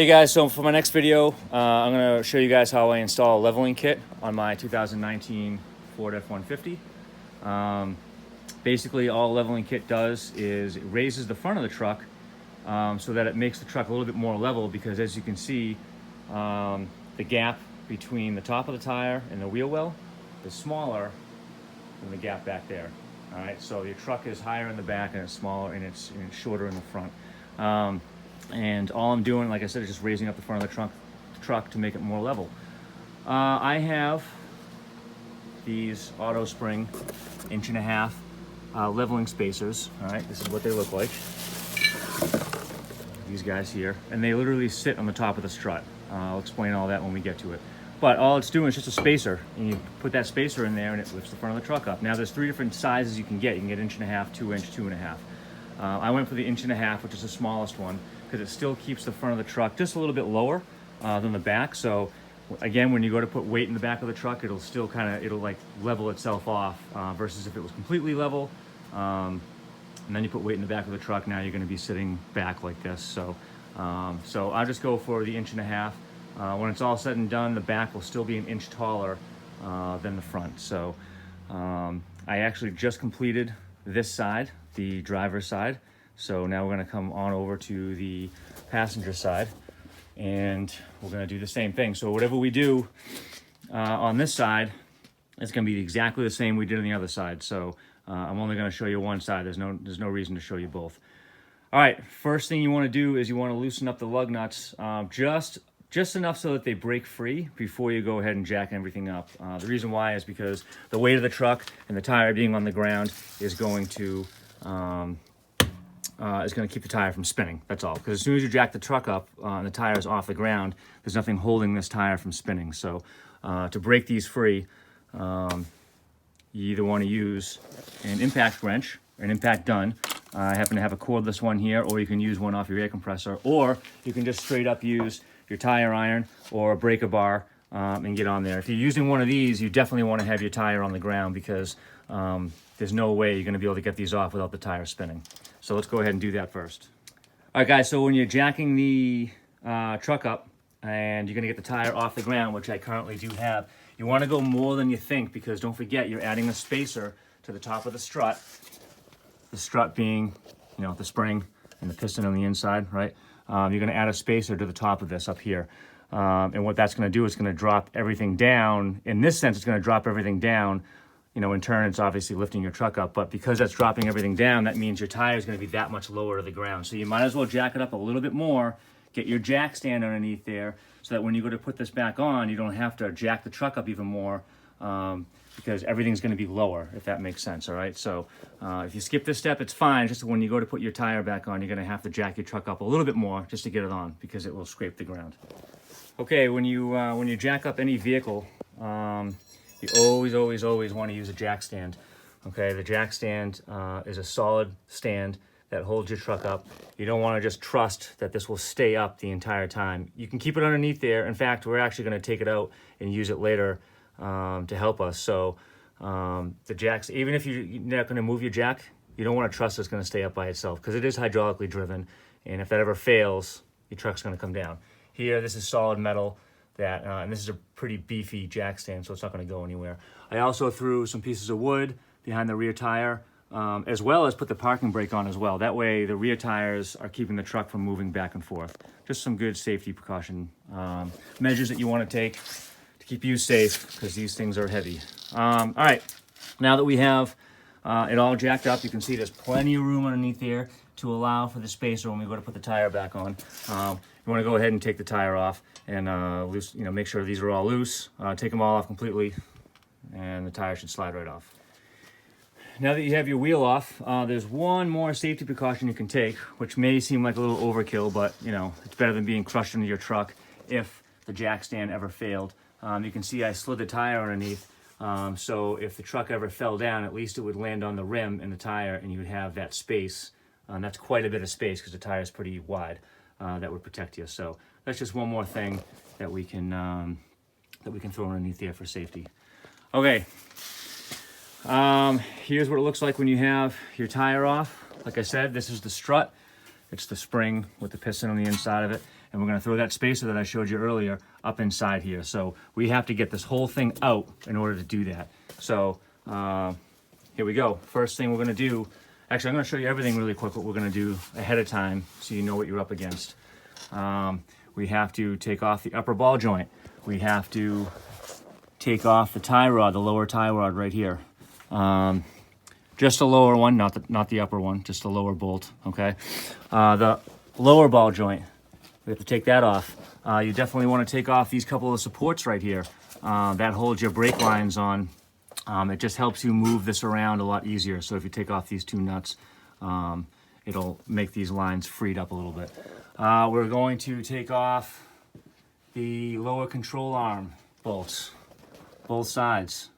Hey guys, so for my next video, I'm going to show you guys how I install a leveling kit on my 2019 Ford F-150. Basically, all a leveling kit does is it raises the front of the truck so that it makes the truck a little bit more level, because as you can see, the gap between the top of the tire and the wheel well is smaller than the gap back there. All right, so your truck is higher in the back and it's smaller and it's shorter in the front. And all I'm doing, like I said, is just raising up the front of the truck to make it more level. I have these auto spring 1.5 inch leveling spacers. All right, this is what they look like. These guys here, and they literally sit on the top of the strut. I'll explain all that when we get to it. But all it's doing is just a spacer, and you put that spacer in there and it lifts the front of the truck up. Now there's 3 different sizes you can get. You can get 1.5 inch, 2 inch, 2.5. I went for the 1.5 inch, which is the smallest one, because it still keeps the front of the truck just a little bit lower than the back. So again, when you go to put weight in the back of the truck, it'll still it'll like level itself off, versus if it was completely level, and then you put weight in the back of the truck, now you're going to be sitting back like this. So I'll just go for the 1.5 inch. When it's all said and done, the back will still be 1 inch taller than the front. So I actually just completed this side, the driver's side. So now we're going to come on over to the passenger side, and we're going to do the same thing. So whatever we do on this side, it's going to be exactly the same we did on the other side. So I'm only going to show you one side. There's no reason to show you both. All right, first thing you want to do is you want to loosen up the lug nuts just enough so that they break free before you go ahead and jack everything up. The reason why is because the weight of the truck and the tire being on the ground is going to keep the tire from spinning. That's all. Because as soon as you jack the truck up and the tire is off the ground, there's nothing holding this tire from spinning. So to break these free, you either want to use an impact wrench or an impact gun. I happen to have a cordless one here, or you can use one off your air compressor, or you can just straight up use your tire iron or a breaker bar and get on there. If you're using one of these, you definitely want to have your tire on the ground, because there's no way you're going to be able to get these off without the tire spinning. So let's go ahead and do that first. All right, guys, so when you're jacking the truck up and you're going to get the tire off the ground, which I currently do have, you want to go more than you think, because don't forget, you're adding a spacer to the top of the strut. The strut being, the spring and the piston on the inside, right? You're going to add a spacer to the top of this up here. And what that's going to do is going to drop everything down. In this sense, it's going to drop everything down. In turn, it's obviously lifting your truck up. But because that's dropping everything down, that means your tire is going to be that much lower to the ground. So you might as well jack it up a little bit more. Get your jack stand underneath there, so that when you go to put this back on, you don't have to jack the truck up even more, because everything's going to be lower, if that makes sense. All right, so if you skip this step, it's fine. Just when you go to put your tire back on, you're going to have to jack your truck up a little bit more just to get it on, because it will scrape the ground. Okay, when you jack up any vehicle, you always want to use a jack stand. Okay, the jack stand is a solid stand that holds your truck up. You don't want to just trust that this will stay up the entire time. You can keep it underneath there. In fact, we're actually going to take it out and use it later to help us. So the jacks, even if you're not going to move your jack, you don't want to trust it's going to stay up by itself, because it is hydraulically driven, and if that ever fails, your truck's going to come down. Here, this is solid metal, and this is a pretty beefy jack stand, so it's not going to go anywhere. I also threw some pieces of wood behind the rear tire, as well as put the parking brake on as well. That way the rear tires are keeping the truck from moving back and forth. Just some good safety precaution measures that you want to take to keep you safe, because these things are heavy. All right, now that we have it all jacked up, you can see there's plenty of room underneath there to allow for the spacer when we go to put the tire back on. You want to go ahead and take the tire off and make sure these are all loose. Take them all off completely, and the tire should slide right off. Now that you have your wheel off, there's one more safety precaution you can take, which may seem like a little overkill, but it's better than being crushed into your truck if the jack stand ever failed. You can see I slid the tire underneath, so if the truck ever fell down, at least it would land on the rim and the tire, and you would have that space. And that's quite a bit of space, because the tire is pretty wide. That would protect you. So that's just one more thing that we can throw underneath there for safety. Okay. Here's what it looks like when you have your tire off. Like I said, this is the strut. It's the spring with the piston on the inside of it. and we're going to throw that spacer that I showed you earlier up inside here. So we have to get this whole thing out in order to do that. So here we go. First thing we're going to do, actually I'm going to show you everything really quick what we're going to do ahead of time so you know what you're up against. We have to take off the upper ball joint. We have to take off the tie rod, the lower tie rod right here. Just the lower one, not the upper one, just the lower bolt, okay? The lower ball joint, we have to take that off. You definitely want to take off these couple of supports right here. That holds your brake lines on. It just helps you move this around a lot easier. So if you take off these two nuts, it'll make these lines freed up a little bit. We're going to take off the lower control arm bolts, both sides.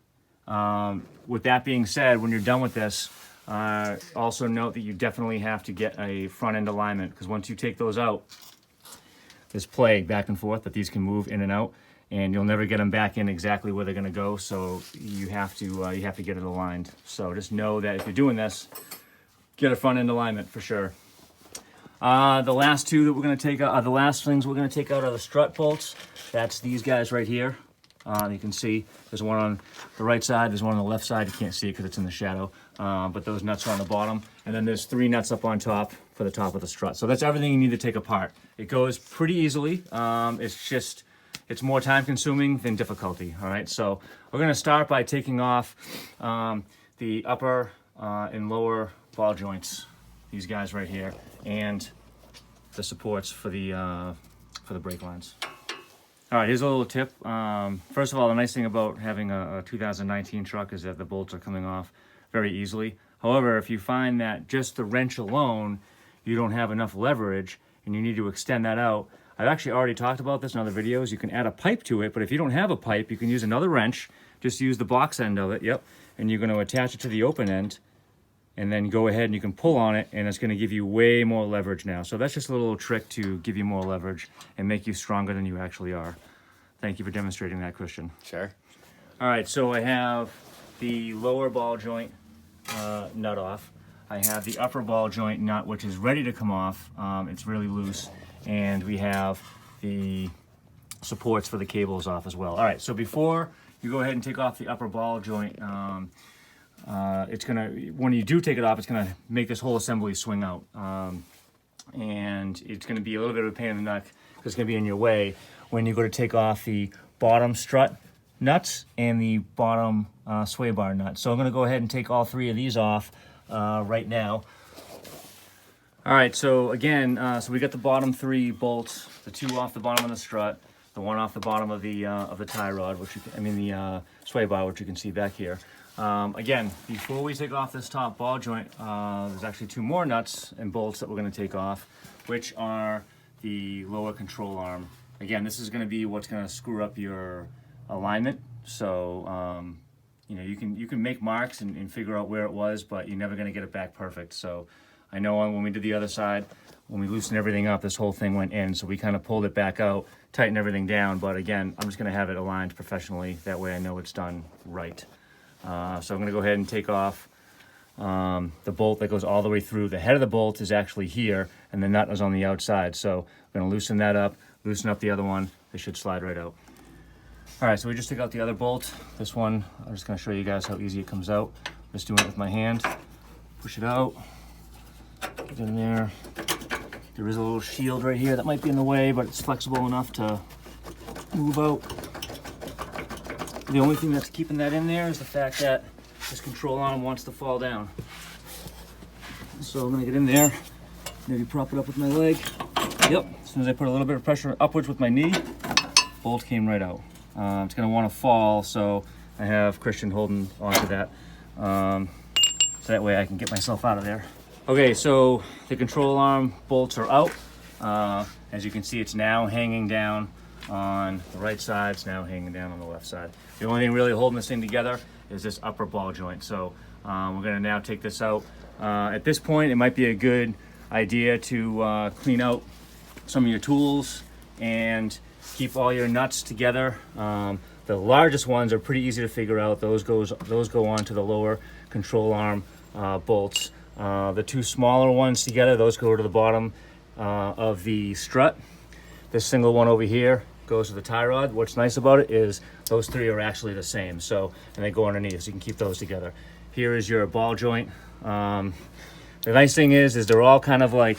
With that being said, when you're done with this, also note that you definitely have to get a front end alignment, because once you take those out, there's play back and forth, but these can move in and out, and you'll never get them back in exactly where they're going to go. So you have to get it aligned. So just know that if you're doing this, get a front end alignment for sure. The last two that we're going to take out, the last things we're going to take out are the strut bolts. That's these guys right here. You can see there's one on the right side, there's one on the left side. You can't see it because it's in the shadow, but those nuts are on the bottom. And then there's 3 nuts up on top for the top of the strut. So that's everything you need to take apart. It goes pretty easily. It's more time consuming than difficulty, all right? So we're gonna start by taking off the upper and lower ball joints, these guys right here, and the supports for the brake lines. All right, here's a little tip. First of all, the nice thing about having a 2019 truck is that the bolts are coming off very easily. However, if you find that just the wrench alone, you don't have enough leverage and you need to extend that out, I've actually already talked about this in other videos. You can add a pipe to it, but if you don't have a pipe, you can use another wrench. Just use the box end of it, yep, and you're gonna attach it to the open end, and then go ahead and you can pull on it, and it's gonna give you way more leverage now. So that's just a little trick to give you more leverage and make you stronger than you actually are. Thank you for demonstrating that, Christian. Sure. All right, so I have the lower ball joint nut off. I have the upper ball joint nut, which is ready to come off. It's really loose. And we have the supports for the cables off as well. All right, so before you go ahead and take off the upper ball joint, when you do take it off, it's gonna make this whole assembly swing out. And it's gonna be a little bit of a pain in the neck because it's gonna be in your way when you go to take off the bottom strut nuts and the bottom sway bar nut. So I'm gonna go ahead and take all 3 of these off right now. All right, so again, so we got the bottom 3 bolts, the 2 off the bottom of the strut, the 1 off the bottom of the tie rod, the sway bar, which you can see back here. Again, before we take off this top ball joint, there's actually 2 more nuts and bolts that we're going to take off, which are the lower control arm. Again, this is going to be what's going to screw up your alignment. So you can make marks and figure out where it was, but you're never going to get it back perfect. So I know when we did the other side, when we loosened everything up, this whole thing went in, so we kind of pulled it back out, tightened everything down, but again, I'm just gonna have it aligned professionally, that way I know it's done right. So I'm gonna go ahead and take off the bolt that goes all the way through. The head of the bolt is actually here, and the nut is on the outside, so I'm gonna loosen that up, loosen up the other one, they should slide right out. All right, so we just took out the other bolt. This one, I'm just gonna show you guys how easy it comes out. I'm just doing it with my hand, push it out. Get in there. There is a little shield right here that might be in the way, but it's flexible enough to move out. The only thing that's keeping that in there is the fact that this control arm wants to fall down. So I'm gonna get in there, maybe prop it up with my leg. Yep, as soon as I put a little bit of pressure upwards with my knee, bolt came right out. It's gonna wanna fall, so I have Christian holding onto that. So that way I can get myself out of there. Okay, so the control arm bolts are out. As you can see, it's now hanging down on the right side, it's now hanging down on the left side. The only thing really holding this thing together is this upper ball joint. So we're gonna now take this out. At this point, it might be a good idea to clean out some of your tools and keep all your nuts together. The largest ones are pretty easy to figure out. Those go onto the lower control arm bolts. The 2 smaller ones together, those go to the bottom of the strut. This single one over here goes to the tie rod. What's nice about it is those three are actually the same. So, and they go underneath, so you can keep those together. Here is your ball joint. The nice thing is they're all kind of like,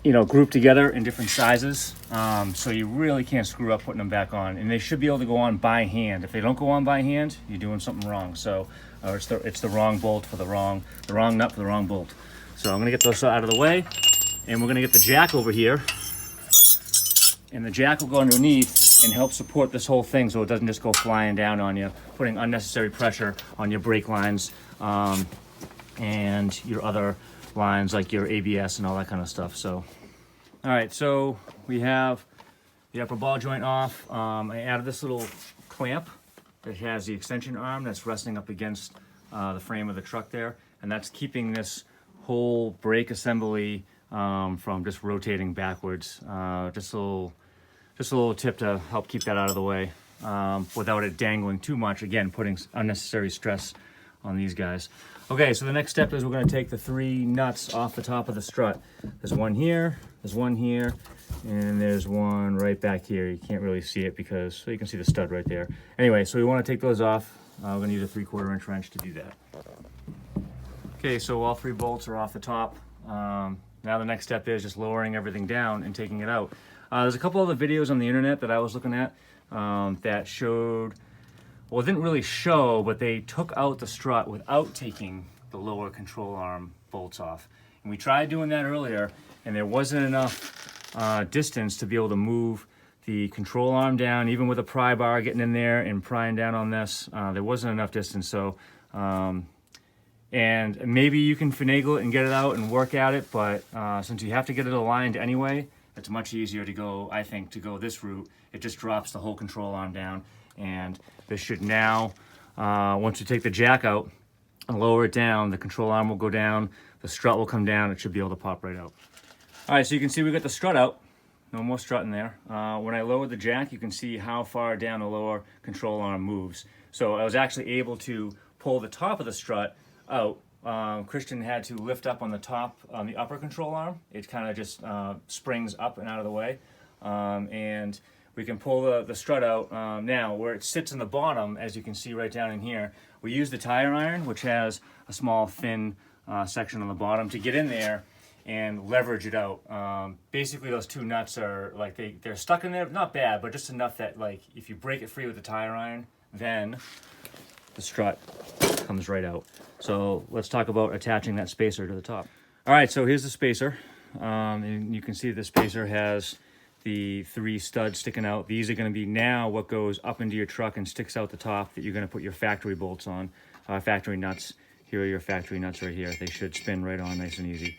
you know, grouped together in different sizes. So you really can't screw up putting them back on. And they should be able to go on by hand. If they don't go on by hand, you're doing something wrong. So it's the wrong bolt for the wrong nut for the wrong bolt. So I'm gonna get those out of the way, and we're gonna get the jack over here. And the jack will go underneath and help support this whole thing so it doesn't just go flying down on you, putting unnecessary pressure on your brake lines and your other lines like your ABS and all that kind of stuff. So, all right, so we have the upper ball joint off. I added this little clamp that has the extension arm that's resting up against the frame of the truck there, and that's keeping this whole brake assembly from just rotating backwards. Just a little tip to help keep that out of the way without it dangling too much, again putting unnecessary stress on these guys. Okay, so the next step is we're going to take the 3 nuts off the top of the strut. There's one here, and there's one right back here. You can't really see it because, so you can see the stud right there. Anyway, so we want to take those off. We're going to use a 3/4 inch wrench to do that. Okay, so all 3 bolts are off the top. Now the next step is just lowering everything down and taking it out. There's a couple other videos on the internet that I was looking at that showed, well, it didn't really show, but they took out the strut without taking the lower control arm bolts off. And we tried doing that earlier, and there wasn't enough distance to be able to move the control arm down, even with a pry bar getting in there and prying down on this. There wasn't enough distance, so, and maybe you can finagle it and get it out and work at it, but since you have to get it aligned anyway, it's much easier to go, I think, to go this route. It just drops the whole control arm down, and this should now, once you take the jack out and lower it down, the control arm will go down, the strut will come down, it should be able to pop right out. All right, so you can see we got the strut out. No more strut in there. When I lowered the jack, you can see how far down the lower control arm moves. So I was actually able to pull the top of the strut out. Christian had to lift up on the top, on the upper control arm. It kind of just springs up and out of the way. And we can pull the strut out. Now, where it sits in the bottom, as you can see right down in here, we use the tire iron, which has a small thin section on the bottom, to get in there and leverage it out. Basically, those 2 nuts are like, they're stuck in there, not bad, but just enough that like if you break it free with the tire iron, then the strut comes right out. So let's talk about attaching that spacer to the top. All right, so here's the spacer. And you can see the spacer has the 3 studs sticking out. These are going to be now what goes up into your truck and sticks out the top that you're going to put your factory bolts on, factory nuts. Here are your factory nuts right here. They should spin right on nice and easy.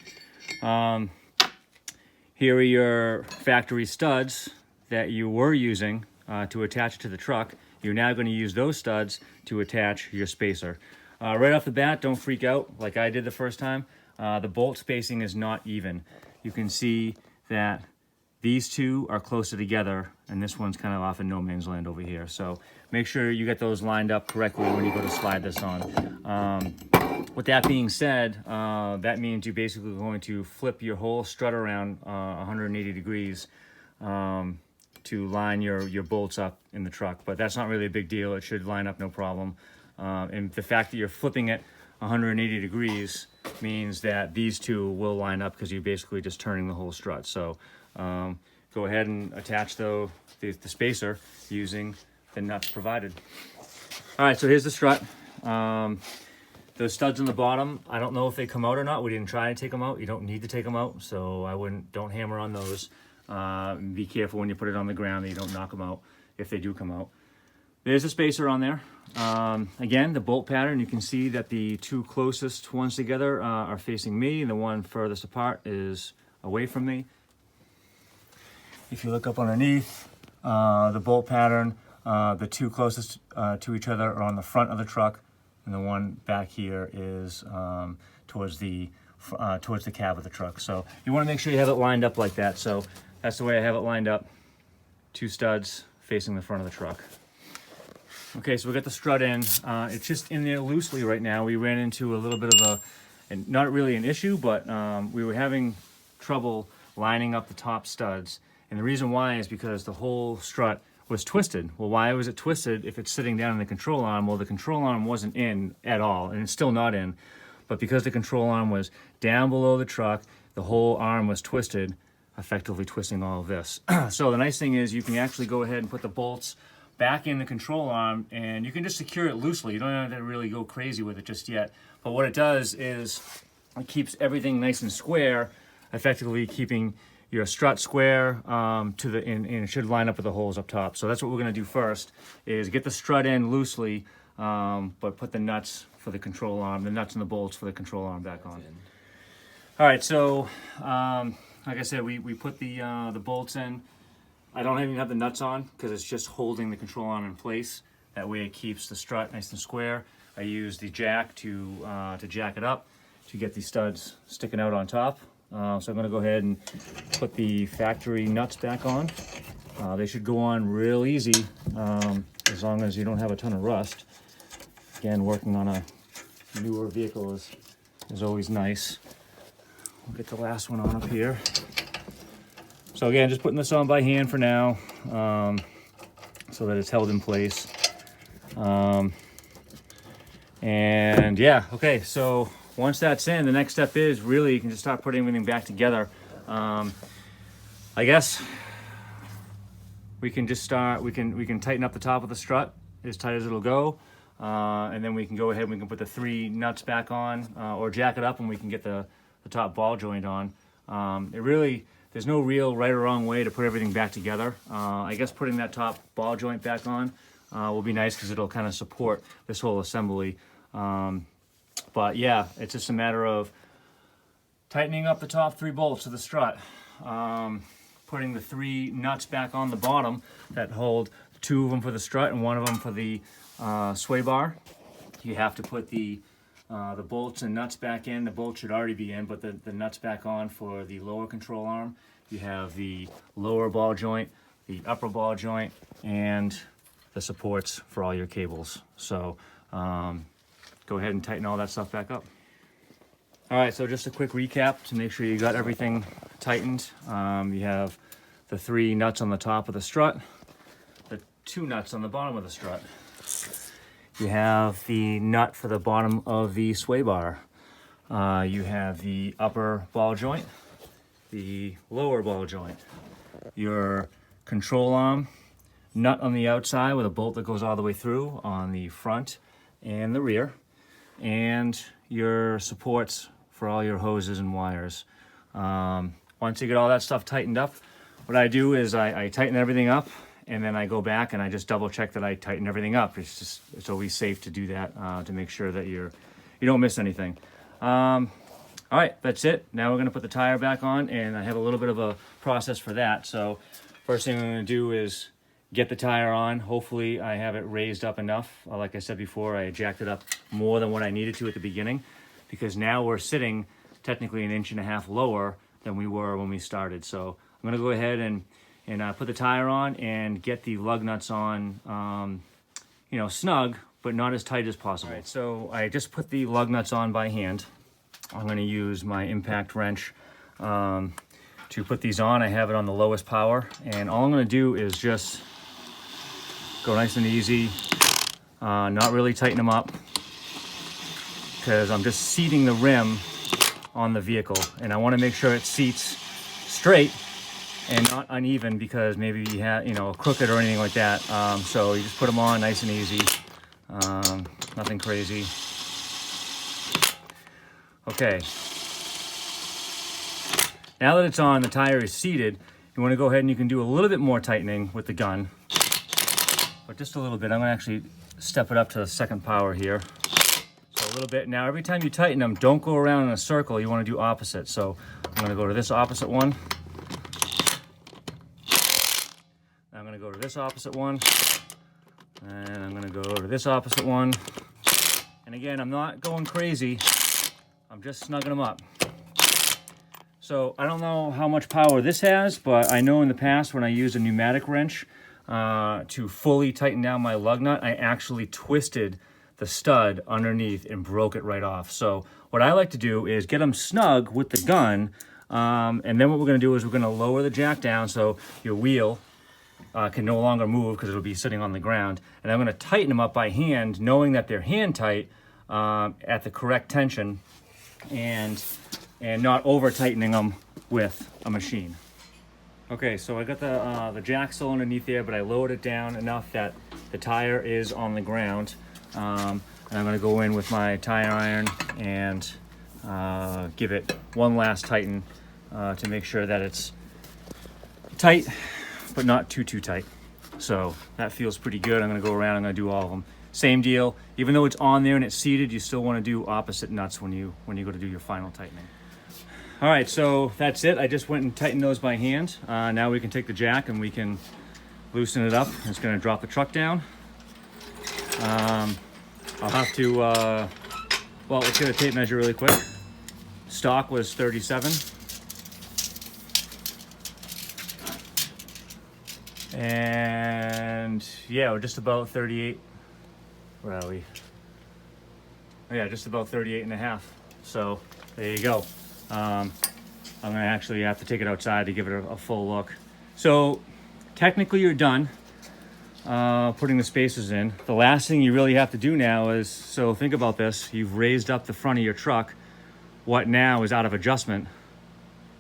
Here are your factory studs that you were using to attach to the truck. You're now going to use those studs to attach your spacer. Right off the bat, don't freak out like I did the first time. The bolt spacing is not even. You can see that these 2 are closer together, and this one's kind of off in no man's land over here. So make sure you get those lined up correctly when you go to slide this on. With that being said, that means you're basically going to flip your whole strut around 180 degrees to line your bolts up in the truck. But that's not really a big deal. It should line up no problem. And the fact that you're flipping it 180 degrees means that these 2 will line up because you're basically just turning the whole strut. So go ahead and attach the spacer using the nuts provided. All right, so here's the strut. Those studs on the bottom, I don't know if they come out or not. We didn't try to take them out. You don't need to take them out, so don't hammer on those. Be careful when you put it on the ground that you don't knock them out if they do come out. There's a spacer on there. Again, the bolt pattern, you can see that the 2 closest ones together are facing me, and the one furthest apart is away from me. If you look up underneath, the bolt pattern, the 2 closest to each other are on the front of the truck, and the one back here is towards the cab of the truck. So you want to make sure you have it lined up like that. So that's the way I have it lined up. 2 studs facing the front of the truck. Okay, so we got the strut in. It's just in there loosely right now. We ran into a little bit of not really an issue, but we were having trouble lining up the top studs. And the reason why is because the whole strut was twisted. Well, why was it twisted if it's sitting down in the control arm? Well, the control arm wasn't in at all, and it's still not in. But because the control arm was down below the truck, the whole arm was twisted, effectively twisting all of this. So the nice thing is you can actually go ahead and put the bolts back in the control arm, and you can just secure it loosely. You don't have to really go crazy with it just yet. But what it does is it keeps everything nice and square, effectively keeping your strut square and it should line up with the holes up top. So that's what we're going to do first, is get the strut in loosely, but put the nuts for the control arm, the nuts and the bolts for the control arm back on. All right, so like I said, we put the bolts in. I don't even have the nuts on because it's just holding the control arm in place. That way it keeps the strut nice and square. I use the jack to jack it up to get these studs sticking out on top. So I'm going to go ahead and put the factory nuts back on. They should go on real easy as long as you don't have a ton of rust. Again, working on a newer vehicle is always nice. We'll get the last one on up here. So again, just putting this on by hand for now so that it's held in place. And yeah, okay, so once that's in, the next step is really you can just start putting everything back together. I guess we can just start, we can tighten up the top of the strut as tight as it'll go. And then we can go ahead and we can put the 3 nuts back on or jack it up and we can get the top ball joint on. There's no real right or wrong way to put everything back together. I guess putting that top ball joint back on will be nice because it'll kind of support this whole assembly. But yeah, it's just a matter of tightening up the top 3 bolts of the strut, putting the 3 nuts back on the bottom that hold 2 of them for the strut and 1 of them for the sway bar. You have to put the bolts and nuts back in. The bolts should already be in, but the nuts back on for the lower control arm. You have the lower ball joint, the upper ball joint, and the supports for all your cables. So go ahead and tighten all that stuff back up. All right, so just a quick recap to make sure you got everything tightened. You have the 3 nuts on the top of the strut, the 2 nuts on the bottom of the strut. You have the nut for the bottom of the sway bar. You have the upper ball joint, the lower ball joint, your control arm nut on the outside with a bolt that goes all the way through on the front and the rear, and your supports for all your hoses and wires. Once you get all that stuff tightened up, what I do is I tighten everything up, and then I go back and I just double check that I tighten everything up. It's always safe to do that to make sure that you don't miss anything. All right, that's it. Now we're gonna put the tire back on, and I have a little bit of a process for that. So first thing I'm gonna do is get the tire on. Hopefully I have it raised up enough. Like I said before, I jacked it up more than what I needed to at the beginning, because now we're sitting technically 1.5 inches lower than we were when we started. So I'm gonna go ahead and put the tire on and get the lug nuts on, snug, but not as tight as possible. All right, so I just put the lug nuts on by hand. I'm gonna use my impact wrench to put these on. I have it on the lowest power, and all I'm gonna do is just go nice and easy, not really tighten them up, because I'm just seating the rim on the vehicle, and I wanna make sure it seats straight and not uneven, because maybe you have, crooked or anything like that. So you just put them on nice and easy, nothing crazy. Okay. Now that it's on, the tire is seated, you want to go ahead and you can do a little bit more tightening with the gun, but just a little bit. I'm going to actually step it up to the second power here. So a little bit. Now every time you tighten them, don't go around in a circle. You want to do opposite. So I'm going to go to this opposite one. I'm going to go to this opposite one, and I'm going to go to this opposite one. And again, I'm not going crazy. I'm just snugging them up. So I don't know how much power this has, but I know in the past when I used a pneumatic wrench to fully tighten down my lug nut, I actually twisted the stud underneath and broke it right off. So what I like to do is get them snug with the gun, And then what we're going to do is we're going to lower the jack down so your wheel can no longer move because it'll be sitting on the ground. And I'm going to tighten them up by hand, knowing that they're hand tight at the correct tension, and not over tightening them with a machine. Okay, so I got the jack still underneath there, but I lowered it down enough that the tire is on the ground. And I'm going to go in with my tire iron and give it one last tighten to make sure that it's tight, but not too tight. So that feels pretty good. I'm going to go around, I'm going to do all of them. Same deal, even though it's on there and it's seated, you still want to do opposite nuts when you go to do your final tightening. All right, so that's it. I just went and tightened those by hand. Now we can take the jack and we can loosen it up. It's going to drop the truck down. I'll have to, well, let's get a tape measure really quick. Stock was 37. And yeah, we're just about 38. Where are we? Oh, yeah, just about 38 and a half. So there you go. I'm gonna actually have to take it outside to give it a full look. So technically you're done putting the spacers in. The last thing you really have to do now is, so think about this, you've raised up the front of your truck. What now is out of adjustment?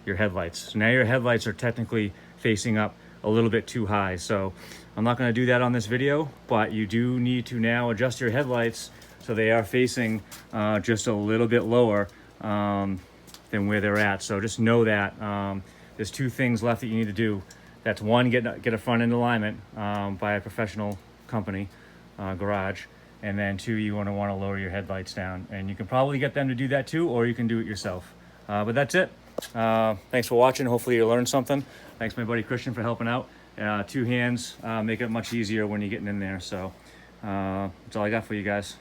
Your headlights. So now your headlights are technically facing up a little bit too high. So I'm not going to do that on this video, but you do need to now adjust your headlights so they are facing just a little bit lower than where they're at. So just know that there's two things left that you need to do. That's one, get a front end alignment by a professional company, garage. And then two, you want to lower your headlights down. And you can probably get them to do that too, or you can do it yourself. But that's it. Thanks for watching. Hopefully you learned something. Thanks my buddy Christian for helping out. Two hands make it much easier when you're getting in there. So that's all I got for you guys.